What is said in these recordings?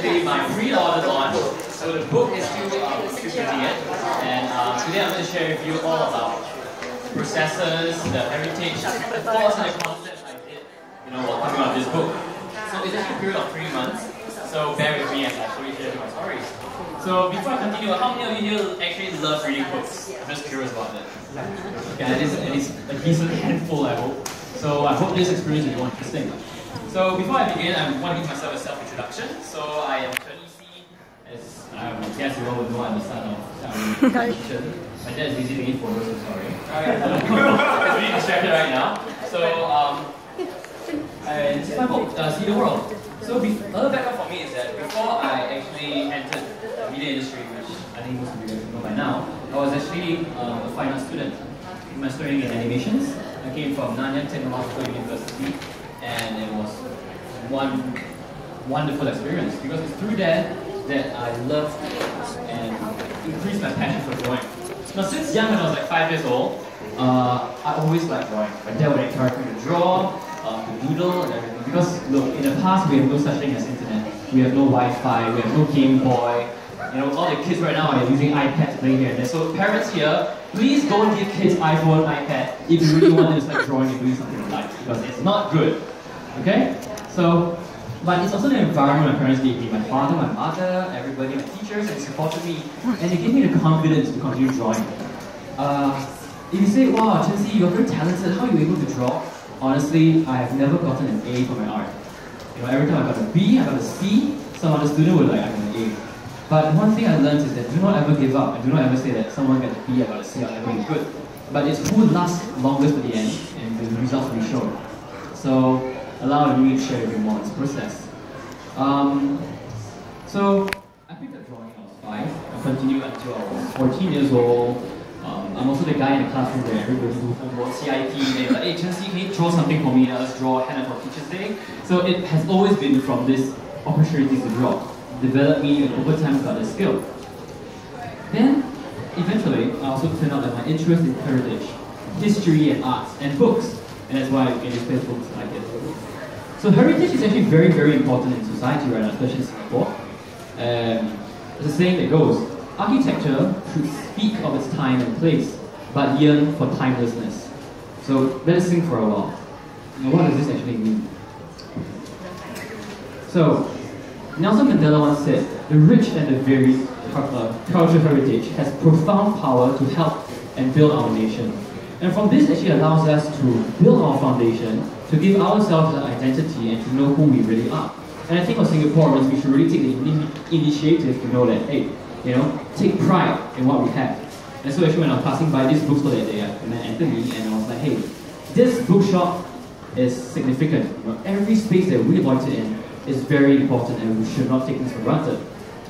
actually my pre-order launch. So the book is still pretty yet, and today I'm going to share with you all about processes, the heritage, of course, and the concepts I did, while coming out of this book. So it's actually a period of 3 months. So bear with me as I slowly share my stories. So before I continue, how many of you here actually love reading books? I'm just curious about that. Okay, at least a decent handful, I hope. So I hope this experience will be more interesting. So before I begin, I want to give myself a self-introduction. So I am Chen Yi, as I guess you all would know, I'm the son of Chen. My dad is busy taking photos, so sorry. I'm really distracted right now. So this is my book, See the World. So a little background for me is that before I actually entered the media industry, which I think most of you guys know by now, I was actually a fine arts student, mastering in animations. I came from Nanyang Technological University, and it was one wonderful experience because it's through that I loved and increased my passion for drawing. Now since young, when I was like 5 years old, I always liked drawing. My dad would encourage me to draw, to doodle and everything. Because look, in the past we have no such thing as internet. We have no Wi-Fi, we have no Game Boy. All the kids right now are using iPads playing here and there. So parents here, please don't give kids iPhone, iPad if you really want them to start drawing and doing something in life, because it's not good. Okay? So, but it's also the environment my parents gave me. My father, my mother, everybody, my teachers, and supported me, and they gave me the confidence to continue drawing. If you say, wow, Chen, you're very talented, how are you able to draw? Honestly, I have never gotten an A for my art. Every time I got a B, I got a C, some other student would like, I got an A. But one thing I learned is that do not ever give up, and do not ever say that someone got a B, I got a C, I'll never be good. But it's who lasts longest to the end, and the results will be shown. So, allow me to share with you more on this process. So, I picked up drawing when I was 5. I continued until I was 14 years old. I'm also the guy in the classroom where everybody do homework, CIT, and they're like, hey Chen, can you draw something for me? Let's draw Hannah for Teacher's Day. So it has always been from this opportunity to draw. Developed me and over time got this skill. Then, eventually, I also turned out that my interest in heritage, history and arts, and books, and that's why I illustrate books like it. So heritage is actually very, very important in society right now, especially in Singapore. There's a saying that goes, architecture should speak of its time and place, but yearn for timelessness. So let us think for a while. What does this actually mean? So, Nelson Mandela once said, the rich and the varied cultural heritage has profound power to help and build our nation. And from this actually allows us to build our foundation, to give ourselves an identity and to know who we really are. And I think for Singaporeans, we should really take the initiative to know that, hey, take pride in what we have. And so actually when I was passing by this bookstore that day, I met Anthony and I was like, hey, this bookshop is significant. Every space that we loiter in is very important and we should not take things for granted.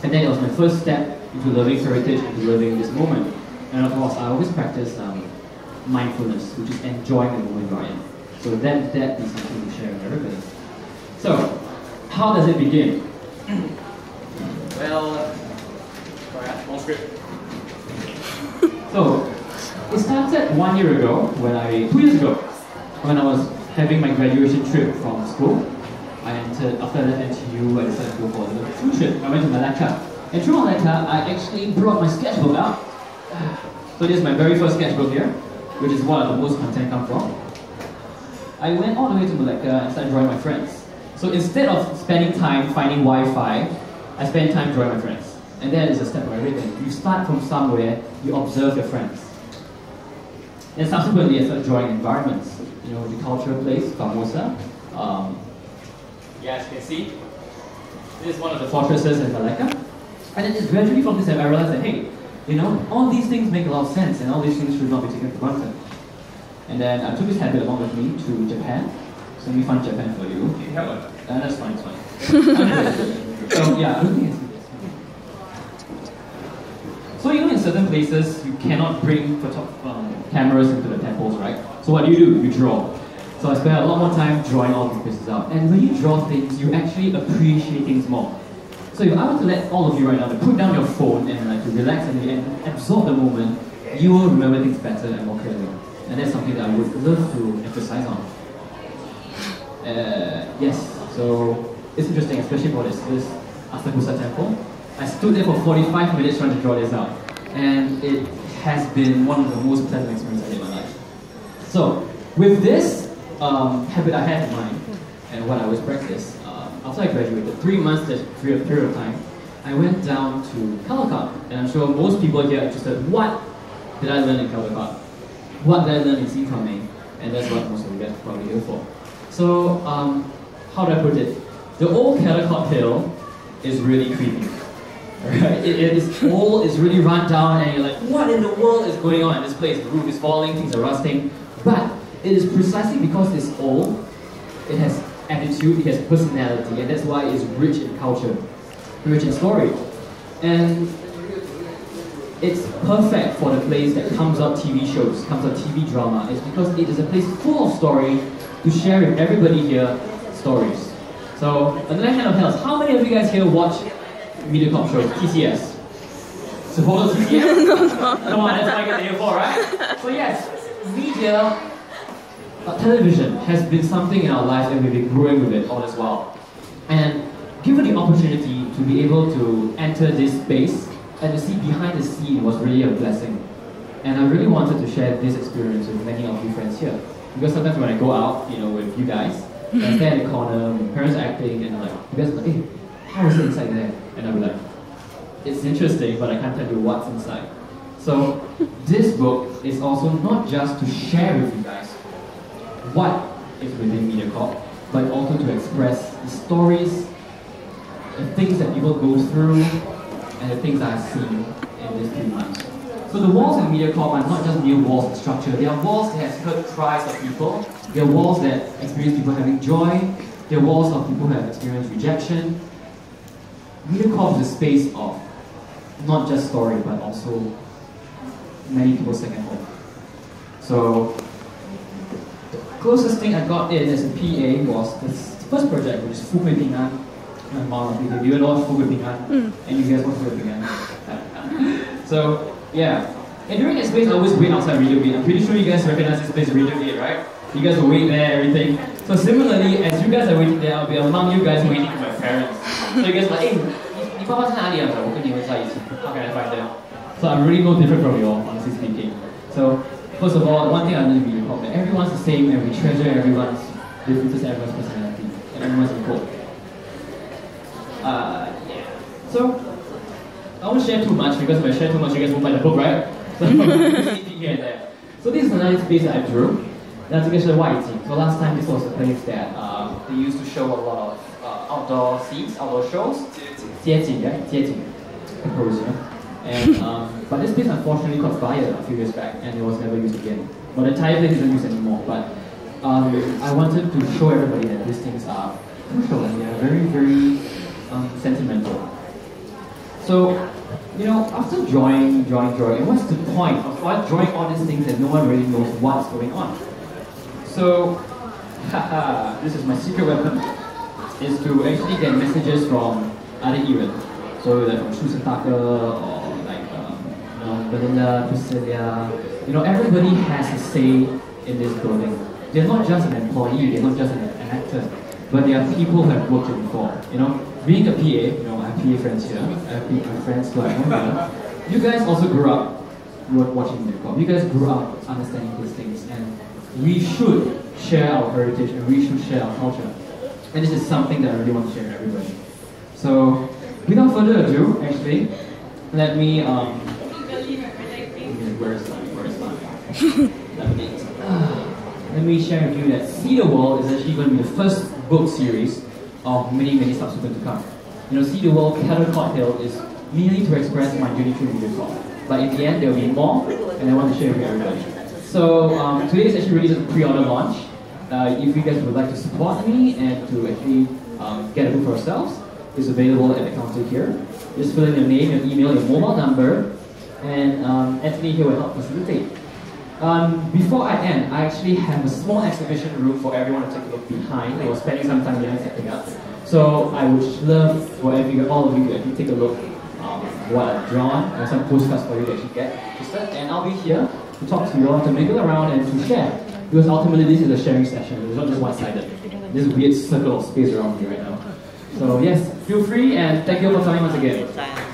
And then it was my first step into loving heritage and to loving this moment. And of course, I always practice mindfulness, which is enjoying the moment you're in. So that is something to share with everybody. So, how does it begin? Well, small script. So, it started 1 year ago, 2 years ago, when I was having my graduation trip from school. I entered, after I left NTU, I decided to go for a little food trip. I went to Malacca. And through Malacca, I actually brought my sketchbook out. So this is my very first sketchbook here, which is what the most content come from. I went all the way to Malacca and started drawing my friends. So instead of spending time finding Wi-Fi, I spent time drawing my friends. And that is a step of everything. You start from somewhere, you observe your friends. And subsequently, I started drawing environments. The cultural place, Formosa. As you can see, this is one of the fortresses in Malacca. And then it's gradually from this that I realized that, hey, all these things make a lot of sense and all these things should not be taken for granted. And then I took this habit along with me to Japan. So let me find Japan for you. Okay, hello. That's fine, it's fine. So yeah, I don't think it's good. So in certain places, you cannot bring cameras into the temples, right? So what do? You draw. So I spent a lot more time drawing all these places out. And when you draw things, you actually appreciate things more. So if I were to let all of you right now to put down your phone and to relax and absorb the moment, you will remember things better and more clearly. And that's something that I would love to emphasize on. Yes, so it's interesting, especially for this Asakusa Temple. I stood there for 45 minutes trying to draw this out. And it has been one of the most pleasant experiences I had in my life. So, with this habit I had in mind, and what I always practice, after I graduated, 3 months, that period of time, I went down to Caldecott. And I'm sure most people here are interested, what did I learn in Caldecott? What did I learn in Seacoming? And that's what most of you guys are probably here for. So, how do I put it? The old Caldecott Hill is really creepy. Right? It is old, it's really run down, and you're like, what in the world is going on in this place? The roof is falling, things are rusting. But it is precisely because it's old, it has attitude, it has personality, and that's why it's rich in culture, rich in story. And it's perfect for the place that comes out TV shows, comes out TV drama. It's because it is a place full of story to share with everybody here stories. So, on the left hand of house, how many of you guys here watch Mediacorp shows, TCS? Supporters of TCS? Come on, that's what I get here for, right? So yes, media, television has been something in our lives and we've been growing with it all this while. And given the opportunity to be able to enter this space and to see behind the scene was really a blessing. And I really wanted to share this experience with many of you friends here. Because sometimes when I go out, with you guys, I stand in the corner, my parents are acting, and like, you guys are like, hey, how is it inside there? And I'll be like, it's interesting, but I can't tell you what's inside. So, this book is also not just to share with you guys what is within Mediacorp, but also to express the stories, the things that people go through, and the things I've seen in these 3 months. So the walls in Mediacorp are not just mere walls of structure, they are walls that have heard cries of people, they are walls that experience people having joy, they are walls of people who have experienced rejection. Mediacorp is a space of not just story, but also many people's second home. So, the closest thing I got in as a PA was this first project, which is Fu Hui Ping An. My mom, do you know Fu Hui Ping An? And you guys watch Fu Hui Ping An? So, yeah. And during that space, I always wait outside Radio Gate. I'm pretty sure you guys recognize this place, Radio Gate, right? You guys will wait there, everything. So similarly, as you guys are waiting there, I'll be among you guys waiting for my parents. So you guys are like, hey, 你爸爸在哪里啊？我跟你们在一起。How can I find them? So I'm really no different from you all, honestly speaking. So first of all, one thing I learned in Mediacorp that everyone's the same and we treasure everyone's differences, everyone's personality, and everyone's equal. Yeah. So I won't share too much because if I share too much, you guys won't buy the book, right? So here and there. So this is another space that I drew. That's actually Waiting. So last time this was a place that they used to show a lot of outdoor scenes, outdoor shows. 街景, yeah? 街景. And but this place unfortunately caught fire a few years back and it was never used again. But the entire place isn't used anymore. But I wanted to show everybody that these things are crucial and they are very, very sentimental. So, after drawing, what's the point of drawing all these things that no one really knows what's going on? So, this is my secret weapon, is to actually get messages from other events. So like from Susan Tucker or like Belinda, Priscilla, everybody has a say in this building. They're not just an employee, they're not just an actor, but they are people who have worked here before. Being a PA, I have PA friends here, I have PA friends who I know here. You guys also grew up watching Mediacorp. You guys grew up understanding these things, and we should share our heritage and we should share our culture. And this is something that I really want to share with everybody. So, without further ado, actually, let me let me share with you that See the World is actually going to be the first book series of many, many subsequent to come. See the World, Caldecott Hill is merely to express my journey through Mediacorp. But in the end, there will be more, and I want to share with everybody. So today is actually really just a pre-order launch. If you guys would like to support me and to actually get a book for yourselves, it's available at the counter here. Just fill in your name, your email, your mobile number, and Anthony here will help facilitate. Before I end, I actually have a small exhibition room for everyone to take a look behind. I was spending some time behind setting up. So I would love for all of you to actually take a look what I've drawn and some postcards for you to actually get interested. And I'll be here to talk to you all, to mingle around and to share. Because ultimately this is a sharing session, it's not just one-sided. This weird circle of space around me right now. So yes, feel free and thank you for coming once again.